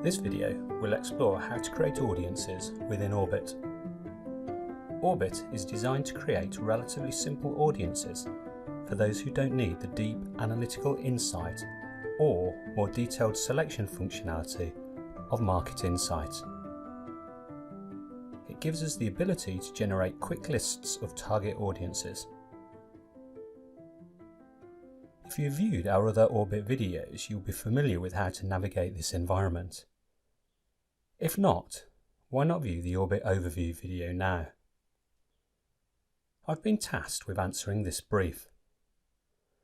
This video will explore how to create audiences within Orbirt. Orbirt is designed to create relatively simple audiences for those who don't need the deep analytical insight or more detailed selection functionality of Market Insight. It gives us the ability to generate quick lists of target audiences. If you've viewed our other Orbirt videos, you'll be familiar with how to navigate this environment. If not, why not view the Orbirt overview video now? I've been tasked with answering this brief.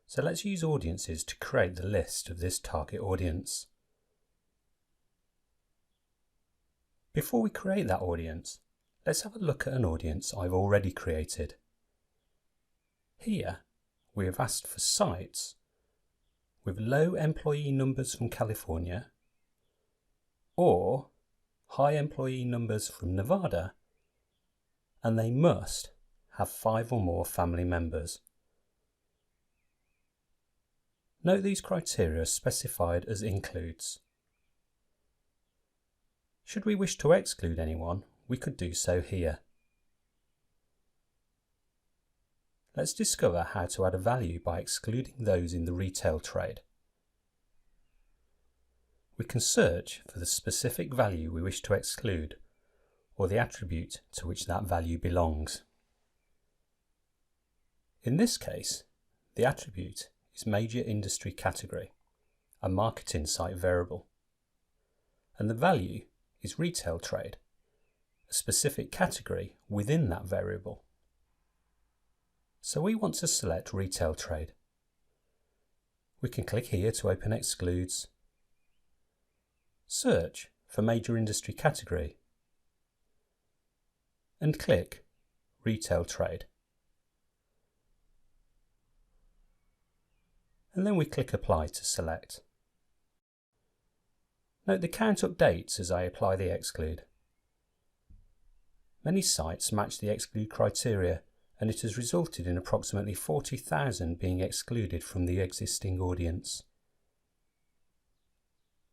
So let's use audiences to create the list of this target audience. Before we create that audience, let's have a look at an audience I've already created. Here, we have asked for sites with low employee numbers from California or high employee numbers from Nevada, and they must have 5 or more family members. Note these criteria are specified as includes. Should we wish to exclude anyone, we could do so here. Let's discover how to add a value by excluding those in the retail trade. We can search for the specific value we wish to exclude, or the attribute to which that value belongs. In this case, the attribute is Major Industry Category, a Market Insight variable, and the value is Retail Trade, a specific category within that variable. So we want to select Retail Trade. We can click here to open Excludes, search for Major Industry Category, and click Retail Trade. And then we click Apply to select. Note the count updates as I apply the exclude. Many sites match the exclude criteria, and it has resulted in approximately 40,000 being excluded from the existing audience.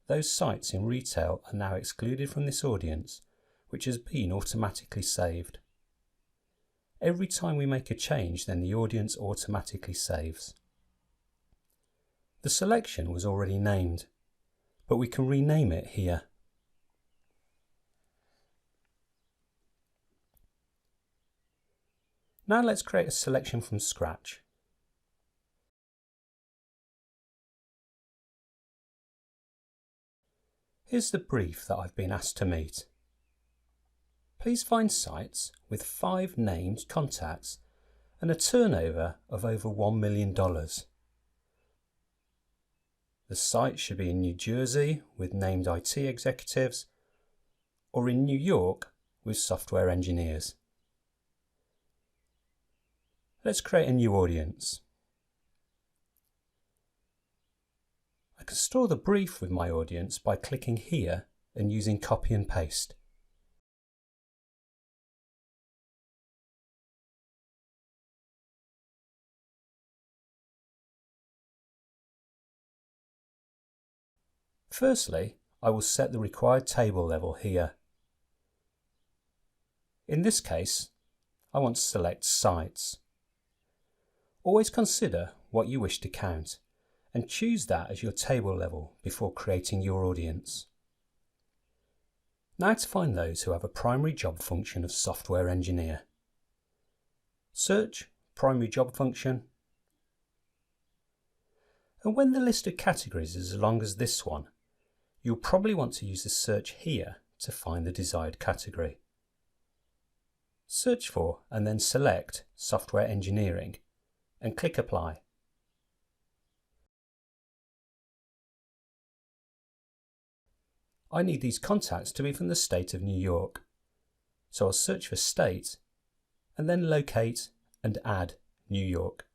Those sites in retail are now excluded from this audience, which has been automatically saved. Every time we make a change, then the audience automatically saves. The selection was already named, but we can rename it here. Now let's create a selection from scratch. Here's the brief that I've been asked to meet. Please find sites with 5 named contacts and a turnover of over $1 million. The site should be in New Jersey with named IT executives, or in New York with software engineers. Let's create a new audience. I can store the brief with my audience by clicking here and using copy and paste. Firstly, I will set the required table level here. In this case, I want to select Sites. Always consider what you wish to count and choose that as your table level before creating your audience. Now to find those who have a primary job function of software engineer. Search Primary Job Function, and when the list of categories is as long as this one, you'll probably want to use the search here to find the desired category. Search for and then select Software Engineering and click Apply. I need these contacts to be from the state of New York, so I'll search for State and then locate and add New York.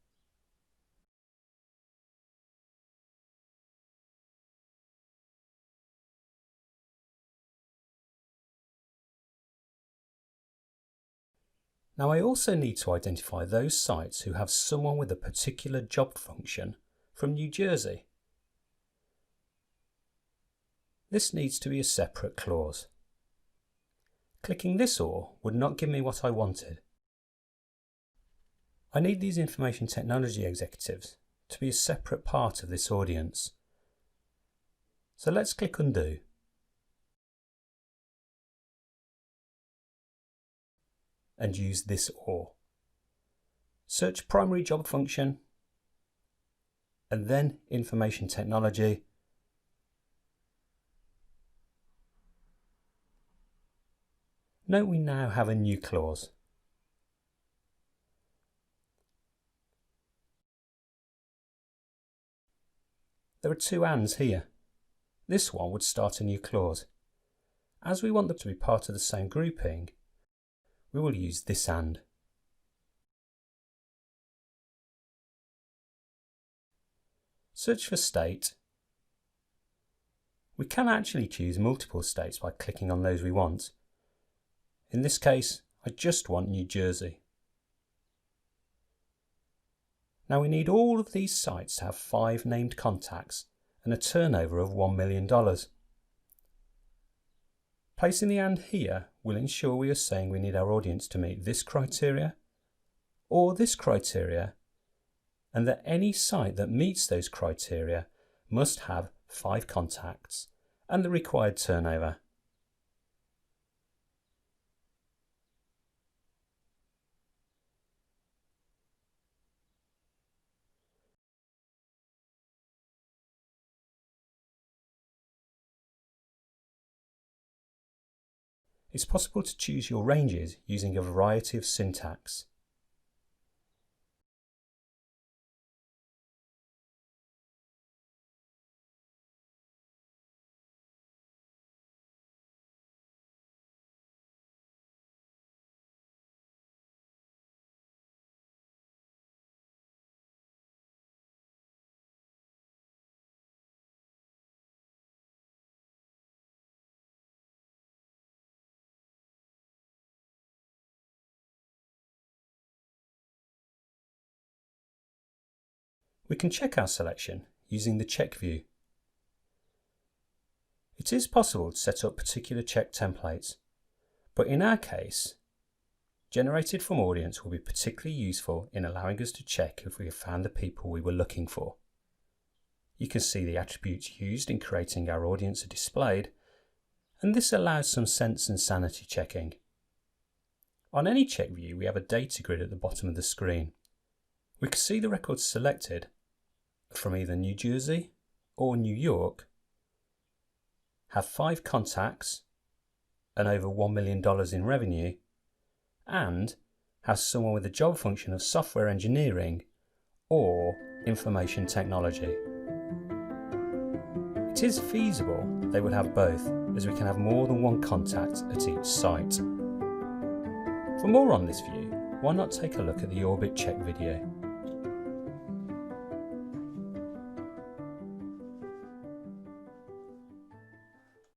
Now I also need to identify those sites who have someone with a particular job function from New Jersey. This needs to be a separate clause. Clicking this "or" would not give me what I wanted. I need these information technology executives to be a separate part of this audience. So let's click undo. And use this "or". Search primary job function and then information technology. Note we now have a new clause. There are two ands here. This one would start a new clause. As we want them to be part of the same grouping, we will use this and. Search for state. We can actually choose multiple states by clicking on those we want. In this case, I just want New Jersey. Now we need all of these sites to have 5 named contacts and a turnover of $1 million. Placing the and here will ensure we are saying we need our audience to meet this criteria or this criteria, and that any site that meets those criteria must have 5 contacts and the required turnover. It's possible to choose your ranges using a variety of syntax. We can check our selection using the check view. It is possible to set up particular check templates, but in our case, generated from audience will be particularly useful in allowing us to check if we have found the people we were looking for. You can see the attributes used in creating our audience are displayed, and this allows some sense and sanity checking. On any check view, we have a data grid at the bottom of the screen. We can see the records selected from either New Jersey or New York have 5 contacts and over $1 million in revenue, and have someone with a job function of software engineering or information technology. It is feasible they would have both, as we can have more than one contact at each site. For more on this view, why not take a look at the Orbirt check video.